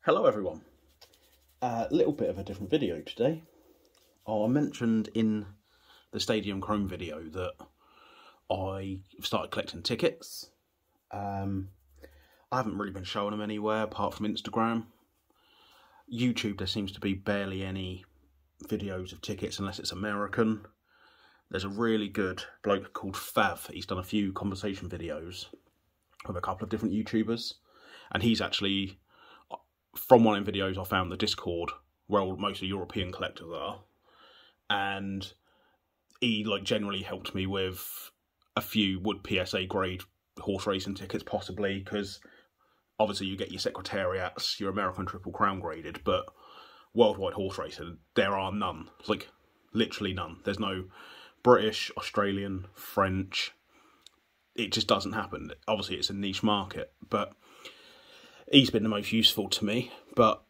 Hello everyone. A little bit of a different video today. I mentioned in the Stadium Chrome video that I started collecting tickets. I haven't really been showing them anywhere apart from Instagram. YouTube, there seems to be barely any videos of tickets unless it's American. There's a really good bloke called Fav. He's done a few conversation videos with a couple of different YouTubers, and he's actually, from one of the videos, I found the Discord where most of the European collectors are, and he generally helped me with a few PSA grade horse racing tickets, possibly, because obviously you get your Secretariats, your American Triple Crown graded, but worldwide horse racing, there are none. It's literally none. There's no British, Australian, French. It just doesn't happen. Obviously it's a niche market, but he's been the most useful to me. But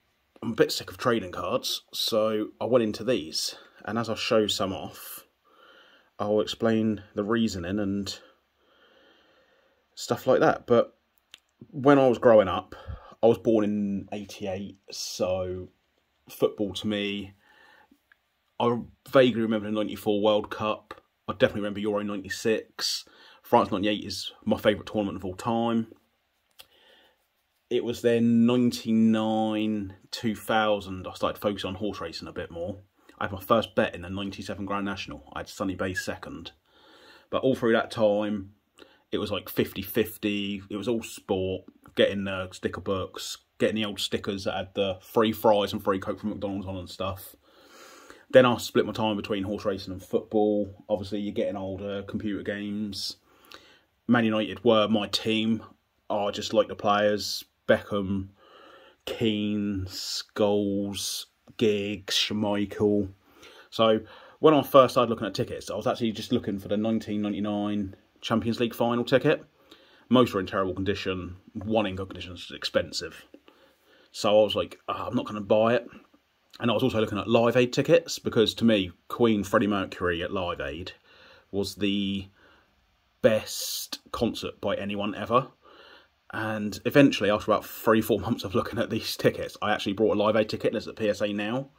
I'm a bit sick of trading cards, so I went into these, and as I show some off, I'll explain the reasoning and stuff like that. But when I was growing up, I was born in '88, so football to me, I vaguely remember the '94 World Cup. I definitely remember Euro '96. France '98 is my favourite tournament of all time. It was then '99, 2000, I started focusing on horse racing a bit more. I had my first bet in the '97 Grand National. I had Sunny Bay second. But all through that time, it was like 50-50. It was all sport, getting the sticker books, getting the old stickers that had the free fries and free Coke from McDonald's on and stuff. Then I split my time between horse racing and football. Obviously, you're getting older, computer games. Man United were my team. I just like the players. Beckham, Keane, Scholes, Giggs, Schmeichel. So when I first started looking at tickets, I was actually just looking for the 1999 Champions League final ticket. Most were in terrible condition. One in good condition was expensive. So I was like, I'm not going to buy it. And I was also looking at Live Aid tickets, because to me, Queen Freddie Mercury at Live Aid was the best concert by anyone ever. And eventually, after about 3-4 months of looking at these tickets, I actually brought a Live Aid ticket, and it's at PSA now.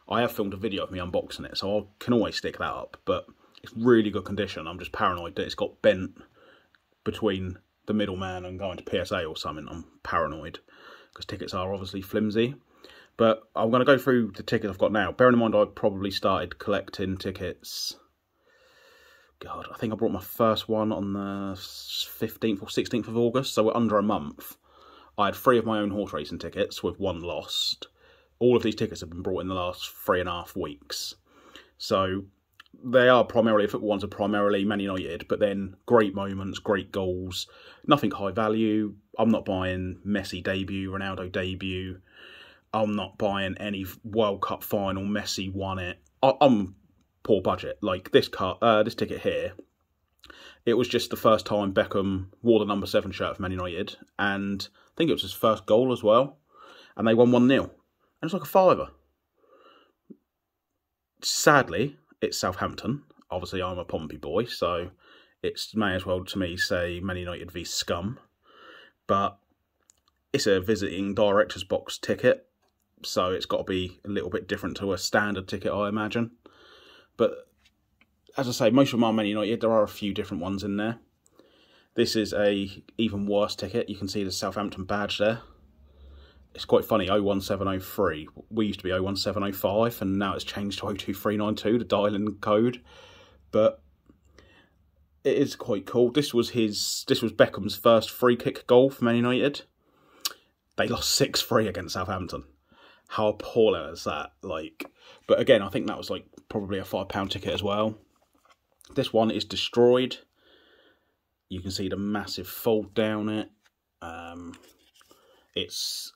I have filmed a video of me unboxing it, so I can always stick that up. But it's really good condition. I'm just paranoid that it's got bent between the middleman and going to PSA or something. I'm paranoid, because tickets are obviously flimsy. But I'm going to go through the tickets I've got now. Bearing in mind I probably started collecting tickets, God, I think I brought my first one on the 15th or 16th of August, so we're under a month. I had 3 of my own horse racing tickets, with 1 lost. All of these tickets have been brought in the last 3.5 weeks. So they are primarily, football ones are primarily Man United, but then great moments, great goals, nothing high value. I'm not buying Messi debut, Ronaldo debut. I'm not buying any World Cup final, Messi won it. I'm poor budget. Like this ticket here, it was just the first time Beckham wore the number 7 shirt for Man United, and I think it was his first goal as well, and they won 1-0, and it's like a £5. Sadly, it's Southampton. Obviously, I'm a Pompey boy, so it's may as well to me say Man United v Scum, but it's a visiting director's box ticket, so it's got to be a little bit different to a standard ticket, I imagine. But as I say, most of them are Man United. There are a few different ones in there. This is a even worse ticket. You can see the Southampton badge there. It's quite funny, 01703. We used to be 01705, and now it's changed to 02392, the dialing code. But it is quite cool. This was Beckham's first free kick goal for Man United. They lost 6-3 against Southampton. How appalling is that? But again, I think that was probably a £5 ticket as well. This one is destroyed. You can see the massive fold down it. It's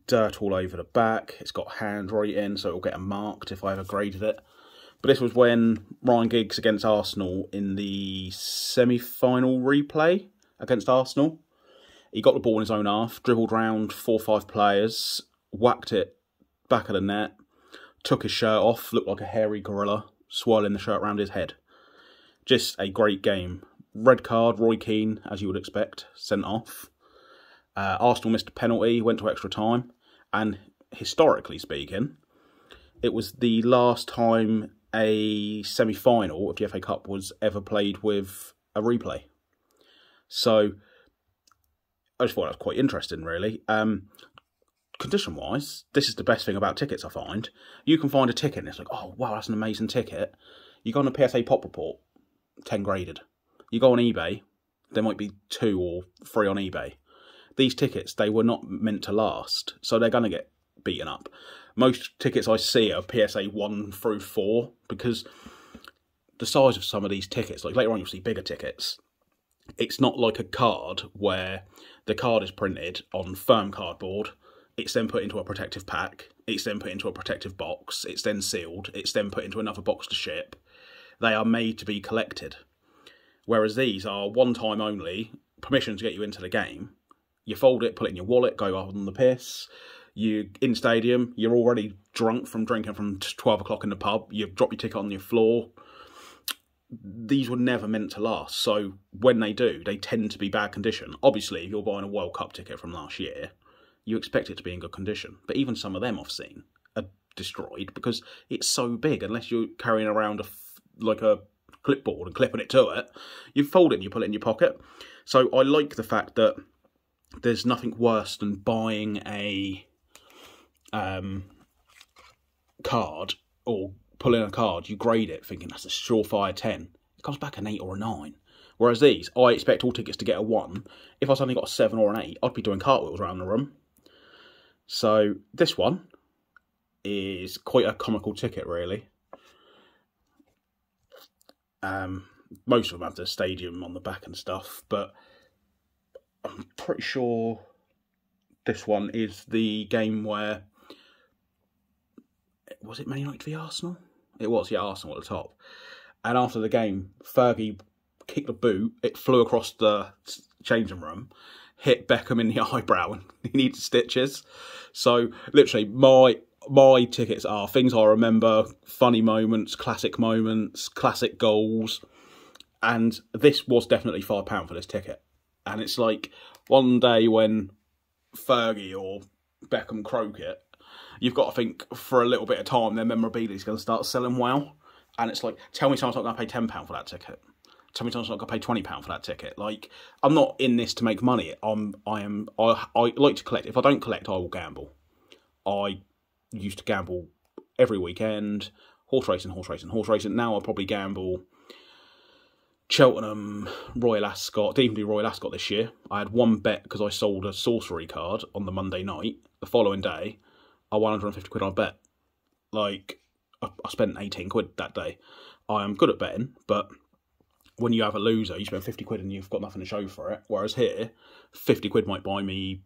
dirt all over the back. It's got handwriting, so it'll get marked if I ever graded it. But this was when Ryan Giggs against Arsenal in the semi-final replay against Arsenal. He got the ball in his own half, dribbled round 4 or 5 players, whacked it back of the net, took his shirt off, looked like a hairy gorilla, swirling the shirt around his head. Just a great game. Red card, Roy Keane, as you would expect, sent off. Arsenal missed a penalty, went to extra time, And historically speaking, it was the last time a semi-final of the FA Cup was ever played with a replay. So I just thought that was quite interesting, really. Condition-wise, this is the best thing about tickets, I find. You can find a ticket and it's like, oh, wow, that's an amazing ticket. You go on a PSA Pop Report, 10 graded. You go on eBay, there might be 2 or 3 on eBay. These tickets, they were not meant to last, so they're going to get beaten up. Most tickets I see are PSA 1 through 4, because the size of some of these tickets, like later on you'll see bigger tickets, it's not like a card where the card is printed on firm cardboard, it's then put into a protective pack, it's then put into a protective box, it's then sealed, it's then put into another box to ship. They are made to be collected. Whereas these are one time only, permission to get you into the game. You fold it, put it in your wallet, go up on the piss. You in stadium, you're already drunk from drinking from 12 o'clock in the pub. You drop your ticket on your floor. These were never meant to last. So when they do, they tend to be bad condition. Obviously, if you're buying a World Cup ticket from last year, you expect it to be in good condition. But even some of them I've seen are destroyed because it's so big. Unless you're carrying around like a clipboard and clipping it to it, you fold it and you put it in your pocket. So I like the fact that there's nothing worse than buying a card or pulling a card, you grade it thinking that's a surefire 10. It comes back an 8 or a 9. Whereas these, I expect all tickets to get a 1. If I suddenly got a 7 or an 8, I'd be doing cartwheels around the room. So this one is quite a comical ticket, really. Most of them have the stadium on the back and stuff, but I'm pretty sure this one is the game where, was it Man United v Arsenal? It was, yeah, Arsenal at the top. And after the game, Fergie kicked a boot, it flew across the changing room, hit Beckham in the eyebrow, and he needed stitches. So, literally, my tickets are things I remember, funny moments, classic goals, and this was definitely £5 for this ticket. And it's like, one day when Fergie or Beckham croak it, you've got to think for a little bit of time their memorabilia is going to start selling well. And it's like, tell me someone's not going to pay £10 for that ticket. Tell me someone's not going to pay £20 for that ticket. Like, I'm not in this to make money. I like to collect. If I don't collect, I will gamble. I used to gamble every weekend. Horse racing. Now I'll probably gamble Cheltenham, Royal Ascot. Didn't even do Royal Ascot this year. I had one bet because I sold a sorcery card on the Monday night. The following day, I won 150 quid on a bet. Like, I spent 18 quid that day. I am good at betting, but when you have a loser, you spend 50 quid and you've got nothing to show for it. Whereas here, 50 quid might buy me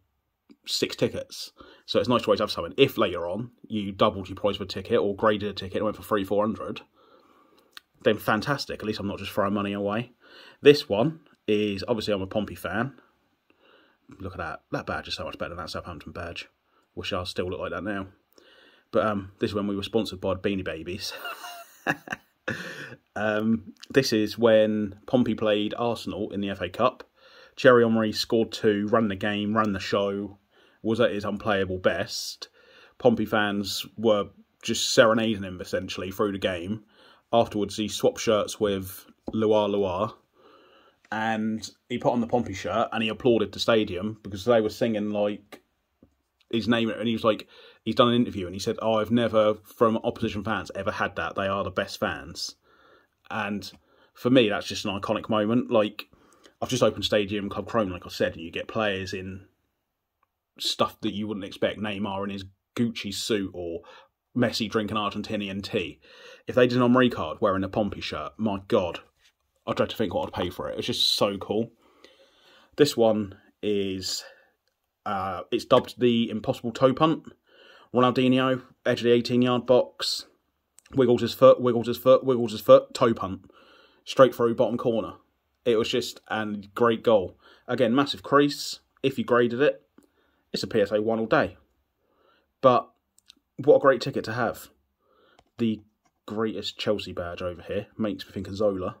6 tickets. So it's nice to always have something. If later on you doubled your price of a ticket or graded a ticket and went for 300-400, then fantastic. At least I'm not just throwing money away. This one is, obviously I'm a Pompey fan. Look at that. That badge is so much better than that Southampton badge. Wish I still look like that now. But this is when we were sponsored by Beanie Babies. This is when Pompey played Arsenal in the FA Cup. Thierry Henry scored 2, ran the game, ran the show, was at his unplayable best. Pompey fans were just serenading him, essentially, through the game. Afterwards, he swapped shirts with Loire, and he put on the Pompey shirt, and he applauded the stadium, because they were singing, like, his name, and he was like, he's done an interview, and he said, oh, I've never, from opposition fans, ever had that. They are the best fans. And for me, that's just an iconic moment. Like, I've just opened Stadium Club Chrome, like I said, and you get players in stuff that you wouldn't expect. Neymar in his Gucci suit, or Messi drinking Argentinian tea. If they did an Henry card wearing a Pompey shirt, my God, I dread to think what I'd pay for it. It's just so cool. This one is, it's dubbed the Impossible Toe Punt. Ronaldinho, edge of the 18-yard box, wiggles his foot, toe punt, straight through bottom corner. It was just a great goal. Again, massive crease. If you graded it, it's a PSA 1 all day. But what a great ticket to have. The greatest Chelsea badge over here. Makes me think of Zola.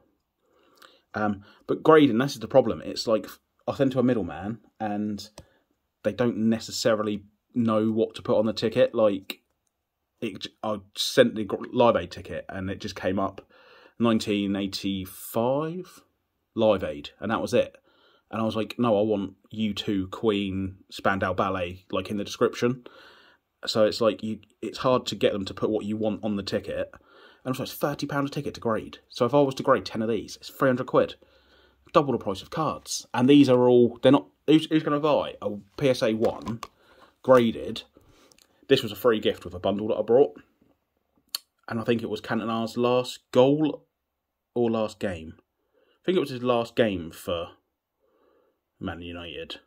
But grading, this is the problem. It's like, I send to a middleman, and they don't necessarily know what to put on the ticket. Like, I sent the Live Aid ticket and it just came up 1985 Live Aid, and that was it. And I was like, no, I want U2, Queen, Spandau Ballet, like, in the description. So it's like, it's hard to get them to put what you want on the ticket. And also, it's £30 a ticket to grade. So if I was to grade 10 of these, it's 300 quid. Double the price of cards. And these are all, they're not, who's going to buy a PSA 1 graded? This was a free gift with a bundle that I brought. And I think it was Cantona's last goal or last game. I think it was his last game for Man United.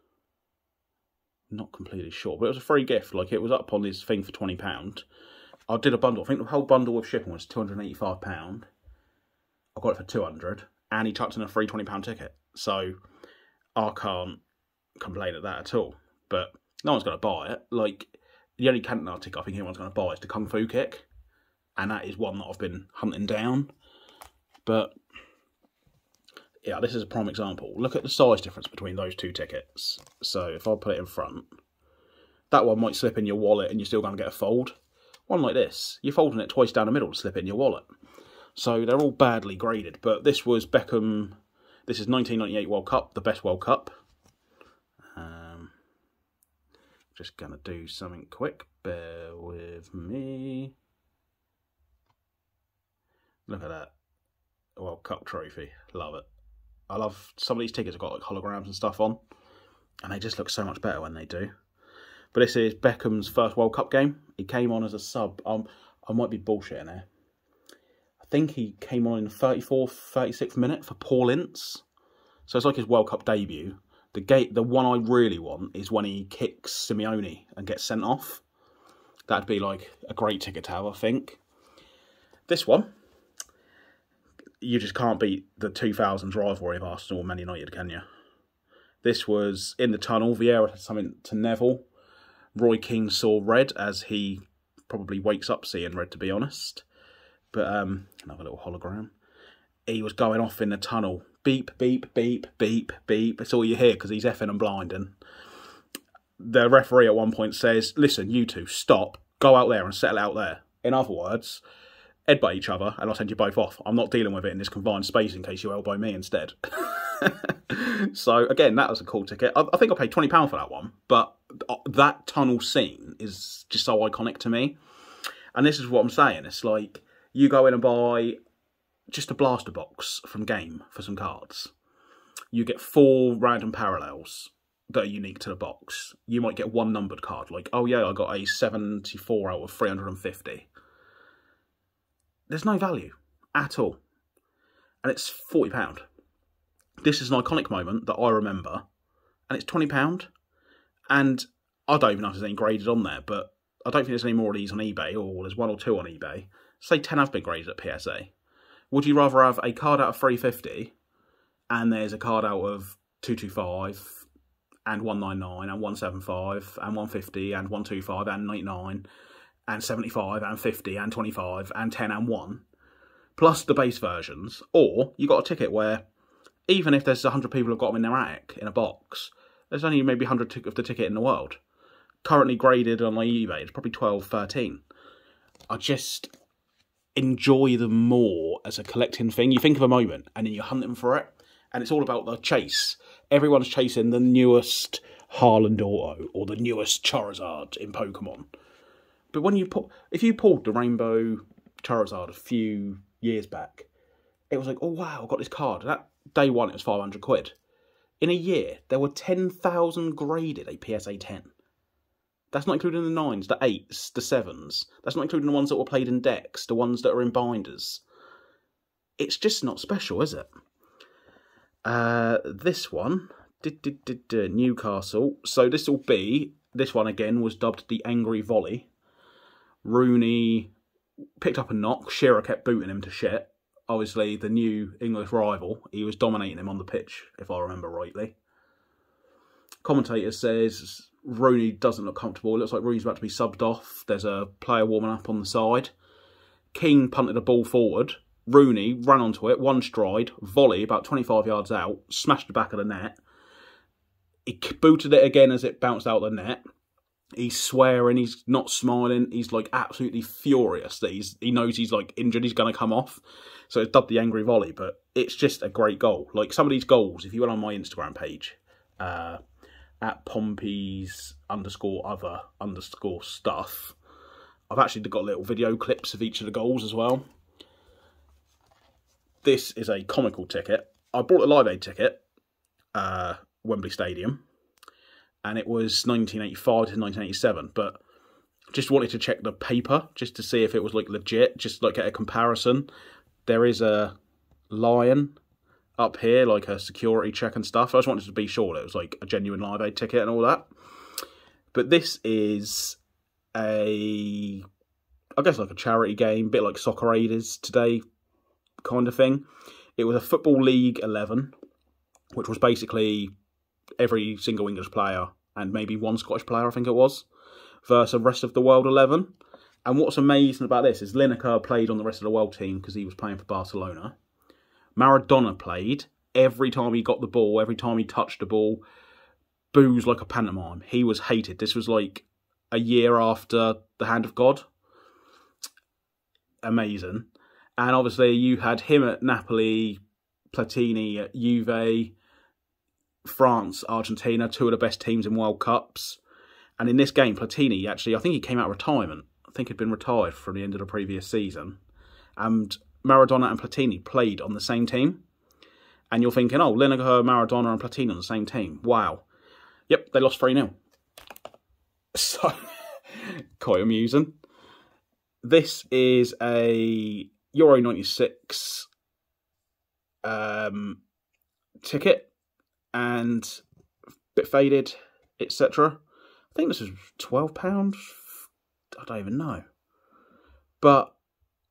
Not completely sure, but it was a free gift. Like, it was up on his thing for £20. I did a bundle. I think the whole bundle with shipping was £285. I got it for £200, and he chucked in a free £20 ticket. So I can't complain at that at all. But no one's going to buy it. Like, the only Cantona ticket I think anyone's going to buy is the Kung Fu Kick, and that is one that I've been hunting down. But yeah, this is a prime example. Look at the size difference between those two tickets. So if I put it in front, that one might slip in your wallet and you're still going to get a fold. One like this, you're folding it twice down the middle to slip in your wallet. So they're all badly graded. But this was Beckham. This is 1998 World Cup, the best World Cup. Just going to do something quick. Bear with me. Look at that. World Cup trophy. Love it. I love some of these tickets have got like holograms and stuff on, and they just look so much better when they do. But this is Beckham's first World Cup game. He came on as a sub. I might be bullshitting here. I think he came on in the 34th, 36th minute for Paul Ince. So it's like his World Cup debut. The one I really want is when he kicks Simeone and gets sent off. That'd be like a great ticket to have, I think. This one, you just can't beat the 2000s rivalry of Arsenal and Man United, can you? This was in the tunnel. Vieira had something to Neville. Roy Keane saw red, as he probably wakes up seeing red, to be honest. But another little hologram. He was going off in the tunnel. Beep, beep, beep, beep, beep. That's all you hear because he's effing and blinding. The referee at one point says, listen, you two, stop. Go out there and settle out there. In other words, headbutt each other and I'll send you both off. I'm not dealing with it in this confined space in case you elbow me instead. So, again, that was a cool ticket. I think I paid £20 for that one. But that tunnel scene is just so iconic to me. And this is what I'm saying. It's like, you go in and buy just a blaster box from Game for some cards. You get 4 random parallels that are unique to the box. You might get one numbered card. Like, oh yeah, I got a 74 out of 350. There's no value at all. And it's £40. This is an iconic moment that I remember. And it's £20. And I don't even know if there's any graded on there, but I don't think there's any more of these on eBay, or there's 1 or 2 on eBay. Say 10 have been graded at PSA. Would you rather have a card out of 350 and there's a card out of 225 and 199 and 175 and 150 and 125 and 99 and 75 and 50 and 25 and 10 and 1, plus the base versions? Or you got a ticket where even if there's 100 people who've got them in their attic in a box, there's only maybe 100 of the ticket in the world. Currently graded on my eBay, it's probably 12, 13. I just enjoy them more as a collecting thing. You think of a moment and then you're hunting for it, and it's all about the chase. Everyone's chasing the newest Haaland auto or the newest Charizard in Pokemon. But when if you pulled the Rainbow Charizard a few years back, it was like, oh wow, I got this card. That day one, it was 500 quid. In a year, there were 10,000 graded a PSA 10. That's not including the 9s, the 8s, the 7s. That's not including the ones that were played in decks, the ones that are in binders. It's just not special, is it? This one, Newcastle. So this one again was dubbed the Angry Volley. Rooney picked up a knock. Shearer kept booting him to shit. Obviously, the new English rival, he was dominating him on the pitch, if I remember rightly. Commentator says Rooney doesn't look comfortable. It looks like Rooney's about to be subbed off. There's a player warming up on the side. King punted the ball forward. Rooney ran onto it, one stride, volley about 25 yards out, smashed the back of the net. He booted it again as it bounced out the net. He's swearing, he's not smiling, he's like absolutely furious that he knows he's like injured, he's going to come off. So it's dubbed the Angry Volley, but it's just a great goal. Like some of these goals, if you went on my Instagram page, at Pompey's _other_ stuff, I've actually got little video clips of each of the goals as well. This is a comical ticket. I bought a Live Aid ticket, Wembley Stadium, and it was 1985 to 1987, but just wanted to check the paper just to see if it was like legit, just like get a comparison. There is a lion up here, like a security check and stuff. I just wanted to be sure that it was like a genuine Live Aid ticket and all that. But this is I guess like a charity game, a bit like Soccer Aid is today kind of thing. It was a Football League 11, which was basically every single English player and maybe one Scottish player, I think it was, versus the rest of the world 11. And what's amazing about this is Lineker played on the rest of the world team because he was playing for Barcelona. Maradona played. Every time he got the ball, every time he touched the ball, boos like a pantomime. He was hated. This was like a year after the Hand of God. Amazing. And obviously you had him at Napoli, Platini at Juve, France, Argentina, two of the best teams in World Cups. And in this game, Platini, actually, I think he came out of retirement. I think he'd been retired from the end of the previous season. And Maradona and Platini played on the same team. And you're thinking, oh, Lineker, Maradona and Platini on the same team. Wow. Yep, they lost 3-0. So, quite amusing. This is a Euro 96 ticket. And a bit faded, etc. I think this was £12. I don't even know. But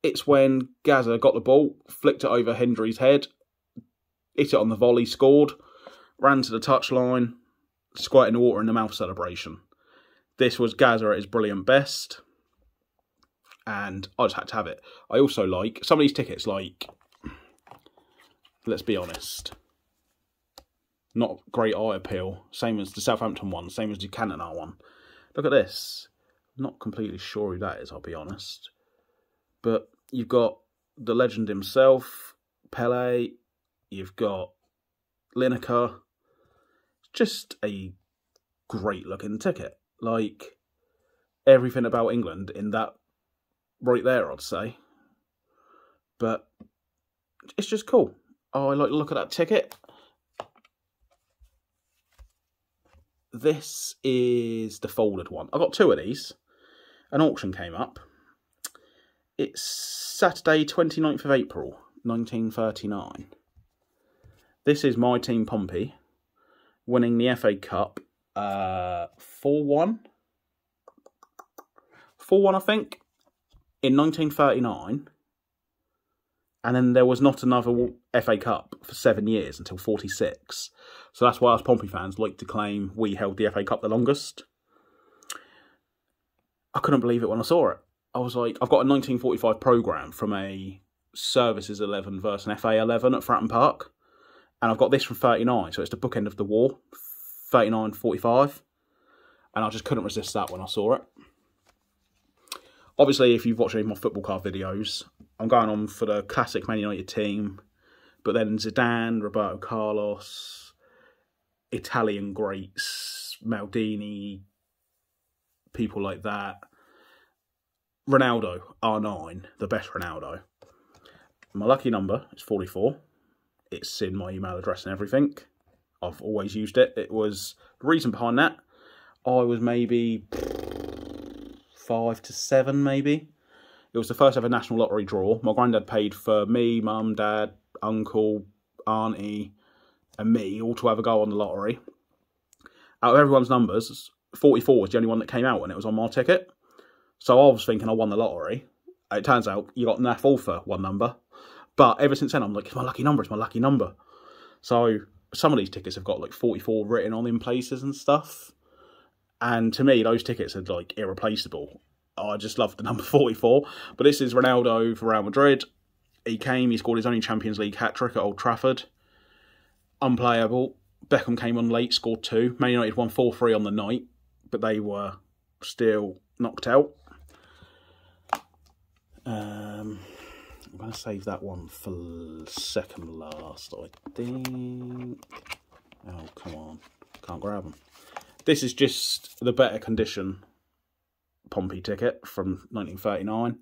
it's when Gazza got the ball, flicked it over Hendry's head, hit it on the volley, scored, ran to the touchline, squirting the water in the mouth celebration. This was Gazza at his brilliant best. And I just had to have it. I also like some of these tickets, like, let's be honest, not great eye appeal. Same as the Southampton one, same as the Cantona one. Look at this. Not completely sure who that is, I'll be honest. But you've got the legend himself, Pele. You've got Lineker. Just a great looking ticket. Like, everything about England in that right there, I'd say. But it's just cool. Oh, I like to look at that ticket. This is the folded one. I got two of these. An auction came up. It's Saturday, 29th of April, 1939. This is my team, Pompey, winning the FA Cup 4-1. 4-1, I think, in 1939. And then there was not another FA Cup for 7 years until 46. So that's why us Pompey fans like to claim we held the FA Cup the longest. I couldn't believe it when I saw it. I was like, I've got a 1945 programme from a Services 11 versus an FA 11 at Fratton Park. And I've got this from 39, so it's the bookend of the war, 39-45. And I just couldn't resist that when I saw it. Obviously, if you've watched any of my football card videos, I'm going on for the classic Man United team. But then Zidane, Roberto Carlos, Italian greats, Maldini, people like that. Ronaldo, R9, the best Ronaldo. My lucky number is 44. It's in my email address and everything. I've always used it. It was, the reason behind that, I was maybe 5 to 7 maybe. It was the first ever national lottery draw. My granddad paid for me, mum, dad, uncle, auntie and me all to have a go on the lottery. Out of everyone's numbers, 44 was the only one that came out and it was on my ticket. So I was thinking I won the lottery. It turns out you got naff all for one number. But ever since then, I'm like, it's my lucky number, it's my lucky number. So some of these tickets have got like 44 written on in places and stuff. And to me, those tickets are like irreplaceable. I just love the number 44. But this is Ronaldo for Real Madrid. He came, he scored his only Champions League hat-trick at Old Trafford. Unplayable. Beckham came on late, scored 2. Man United won 4-3 on the night. But they were still knocked out. I'm going to save that one for second last, I think. Oh, come on. Can't grab them. This is just the better condition Pompey ticket from 1939.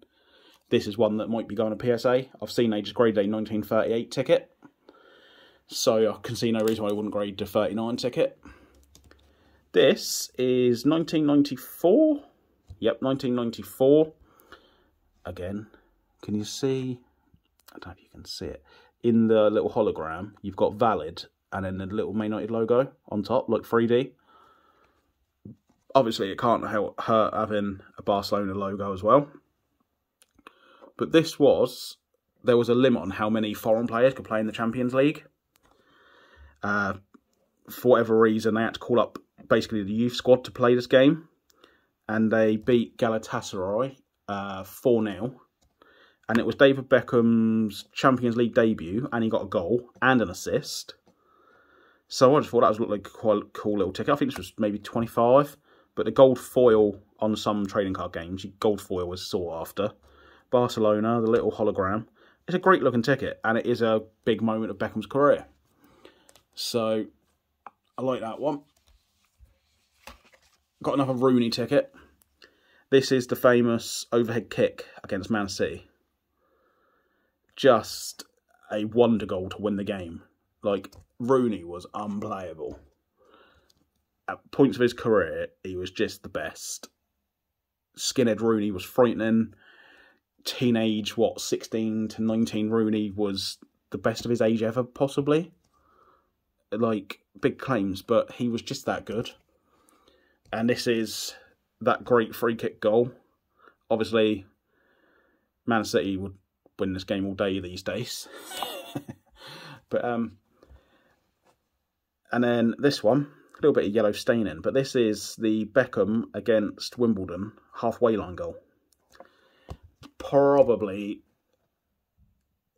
This is one that might be going to PSA. I've seen they just graded a 1938 ticket. So I can see no reason why I wouldn't grade the 39 ticket. This is 1994. Yep, 1994. Again, can you see? I don't know if you can see it. In the little hologram, you've got valid and then the little Man United logo on top, like 3D. Obviously, it can't hurt having a Barcelona logo as well. But this was, there was a limit on how many foreign players could play in the Champions League. For whatever reason, they had to call up basically the youth squad to play this game. And they beat Galatasaray 4-0. And it was David Beckham's Champions League debut, and he got a goal and an assist. So I just thought that was like quite a cool little ticket. I think this was maybe 25, but the gold foil on some trading card games, gold foil was sought after. Barcelona, the little hologram. It's a great looking ticket, and it is a big moment of Beckham's career. So I like that one. Got another Rooney ticket. This is the famous overhead kick against Man City. Just a wonder goal to win the game. Like, Rooney was unplayable. At points of his career, he was just the best. Skinhead Rooney was frightening. Teenage, 16 to 19 Rooney was the best of his age ever, possibly. Like, big claims, but he was just that good. And this is that great free kick goal. Obviously, Man City would win this game all day these days. But, and then this one, a little bit of yellow staining, but this is the Beckham against Wimbledon halfway line goal. Probably,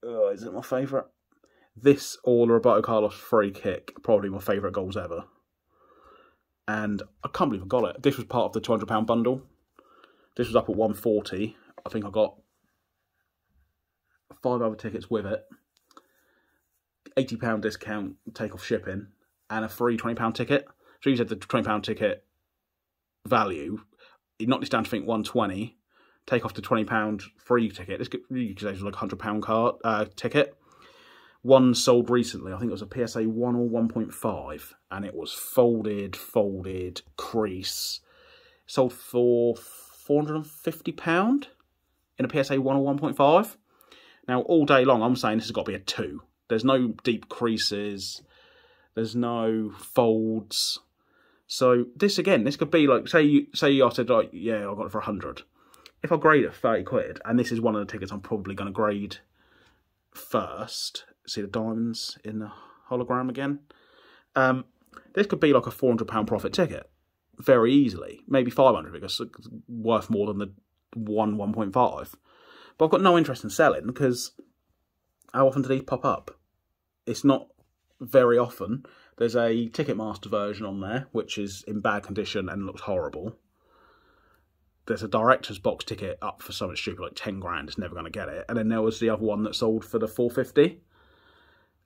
is it my favourite? This or the Roberto Carlos free kick, probably my favourite goals ever. And I can't believe I got it. This was part of the £200 bundle. This was up at 140. I think I got 5 other tickets with it. £80 discount, take off shipping, and a free £20 ticket. So you said the £20 ticket value, you knocked this down to I think 120. Take off the £20 free ticket. This could, you could say it was like a £100 card ticket. One sold recently, I think it was a PSA 1 or 1.5, and it was folded, crease. Sold for £450 in a PSA 1 or 1.5. Now, all day long, I'm saying this has got to be a 2. There's no deep creases. There's no folds. So this, again, this could be like, say I said, like, yeah, I got it for 100. If I grade it 30 quid, and this is one of the tickets I'm probably going to grade first, see the diamonds in the hologram again. This could be like a £400 profit ticket, very easily. Maybe 500 because it's worth more than the 1.5. But I've got no interest in selling because how often do these pop up? It's not very often. There's a Ticketmaster version on there, which is in bad condition and looks horrible. There's a director's box ticket up for something stupid like 10 grand. It's never going to get it. And then there was the other one that sold for the 450.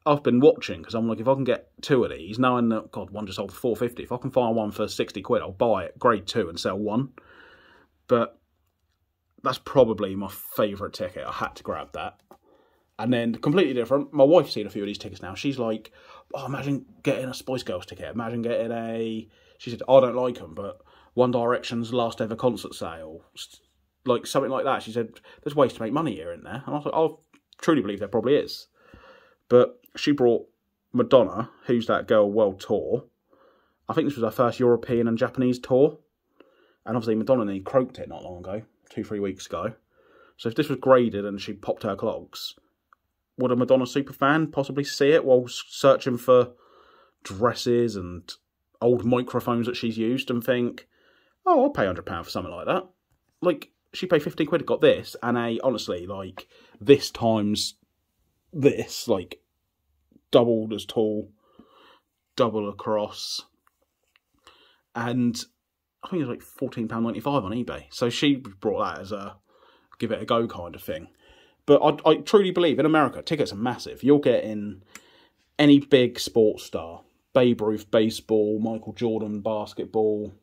I've been watching because I'm like, if I can get 2 of these, knowing that, God, one just sold for 450. If I can find one for 60 quid, I'll buy it, grade 2 and sell one. But that's probably my favourite ticket. I had to grab that. And then, completely different, my wife's seen a few of these tickets now. She's like, oh, imagine getting a Spice Girls ticket. Imagine getting a... She said, I don't like them, but One Direction's last ever concert sale. Like, something like that. She said, there's ways to make money here and there. And I was like, I truly believe there probably is. But she brought Madonna, Who's That Girl World Tour. I think this was her first European and Japanese tour. And obviously Madonna nearly croaked it not long ago, 2-3 weeks ago. So if this was graded and she popped her clogs, would a Madonna superfan possibly see it while searching for dresses and old microphones that she's used and think, oh, I'll pay £100 for something like that? Like, she paid 15 quid, got this, and honestly, like, this times this, like, doubled as tall, double across. And I think it was like £14.95 on eBay. So she brought that as a give it a go kind of thing. But I truly believe in America, tickets are massive. You're getting any big sports star, Babe Ruth, baseball, Michael Jordan, basketball,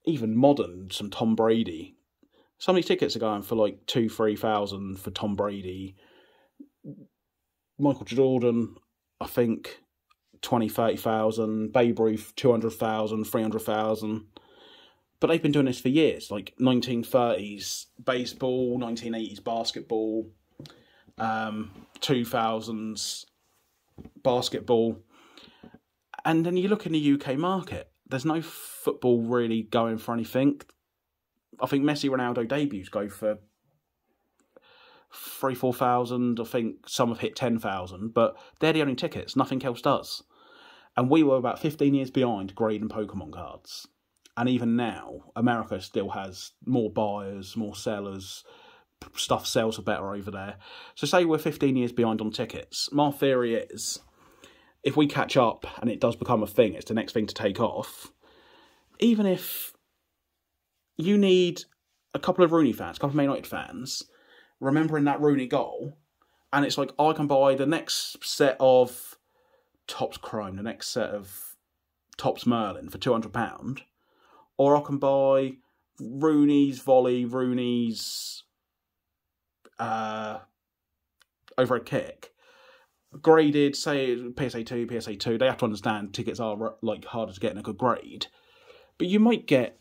even modern, some Tom Brady. Some of these tickets are going for like 2,000-3,000 for Tom Brady. Michael Jordan, I think 20,000-30,000. Babe Ruth, 200,000, 300,000. But they've been doing this for years, like 1930s baseball, 1980s basketball, 2000s basketball. And then you look in the UK market, there's no football really going for anything. I think Messi, Ronaldo debuts go for 3,000-4,000. I think some have hit 10,000, but they're the only tickets. Nothing else does. And we were about 15 years behind grading Pokemon cards. And even now, America still has more buyers, more sellers. Stuff sells for better over there. So say we're 15 years behind on tickets. My theory is, if we catch up and it does become a thing, it's the next thing to take off. Even if you need a couple of Rooney fans, a couple of Man United fans, remembering that Rooney goal, and it's like, I can buy the next set of Topps Chrome, the next set of Topps Merlin for £200, or I can buy Rooney's volley, Rooney's overhead kick, graded, say PSA 2, PSA 2. They have to understand tickets are like harder to get in a good grade, but you might get,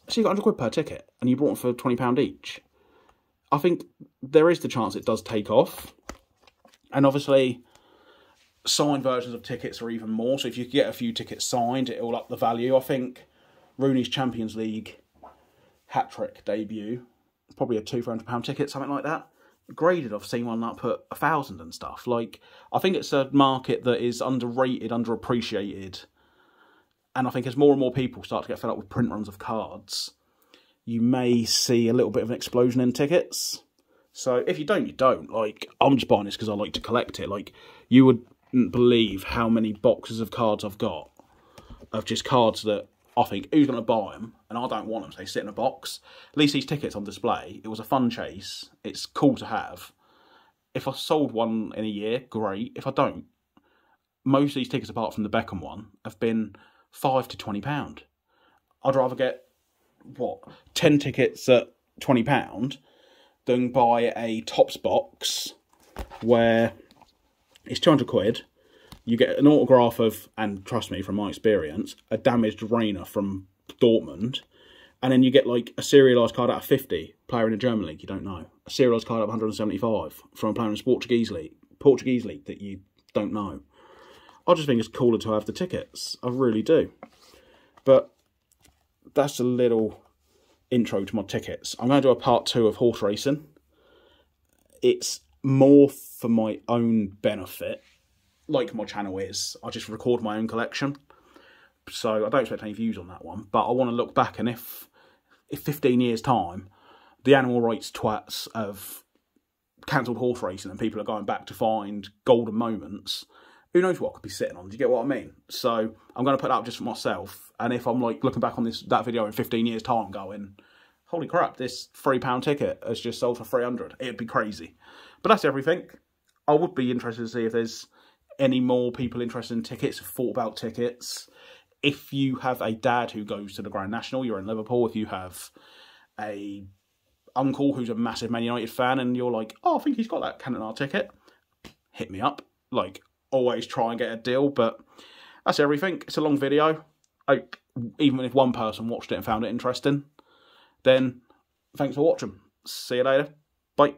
so you got £100 per ticket, and you bought them for £20 each. I think there is the chance it does take off, and obviously signed versions of tickets are even more. So if you get a few tickets signed, it will up the value. I think Rooney's Champions League hat-trick debut, probably a £200-300 ticket, something like that. Graded, I've seen one up at 1,000 and stuff. Like, I think it's a market that is underrated, underappreciated. And I think as more and more people start to get fed up with print runs of cards, you may see a little bit of an explosion in tickets. So if you don't, you don't. Like, I'm just buying this because I like to collect it. Like, you wouldn't believe how many boxes of cards I've got, of just cards that I think, who's going to buy them? And I don't want them, so they sit in a box. At least these tickets on display, it was a fun chase. It's cool to have. If I sold one in a year, great. If I don't, most of these tickets, apart from the Beckham one, have been £5 to £20. I'd rather get, 10 tickets at £20 than buy a Topps box where it's £200. You get an autograph of, and trust me from my experience, a damaged Reina from Dortmund, and then you get like a serialised card out of 50, player in the German league you don't know, a serialised card out of 175 from a player in the Portuguese league that you don't know. I just think it's cooler to have the tickets. I really do. But that's a little intro to my tickets. I'm going to do a part 2 of horse racing. It's more for my own benefit, like my channel is. I just record my own collection. So I don't expect any views on that one. But I want to look back, and if 15 years' time, the animal rights twats have cancelled horse racing and people are going back to find golden moments, who knows what I could be sitting on? Do you get what I mean? So I'm going to put that up just for myself. And if I'm like looking back on that video in 15 years' time going, holy crap, this £3 ticket has just sold for 300, it'd be crazy. But that's everything. I would be interested to see if there's any more people interested in tickets, thought about tickets. If you have a dad who goes to the Grand National, you're in Liverpool. If you have a uncle who's a massive Man United fan and you're like, oh, I think he's got that Cantona ticket, hit me up. Like, always try and get a deal. But that's everything. It's a long video. Even if one person watched it and found it interesting, then thanks for watching. See you later. Bye.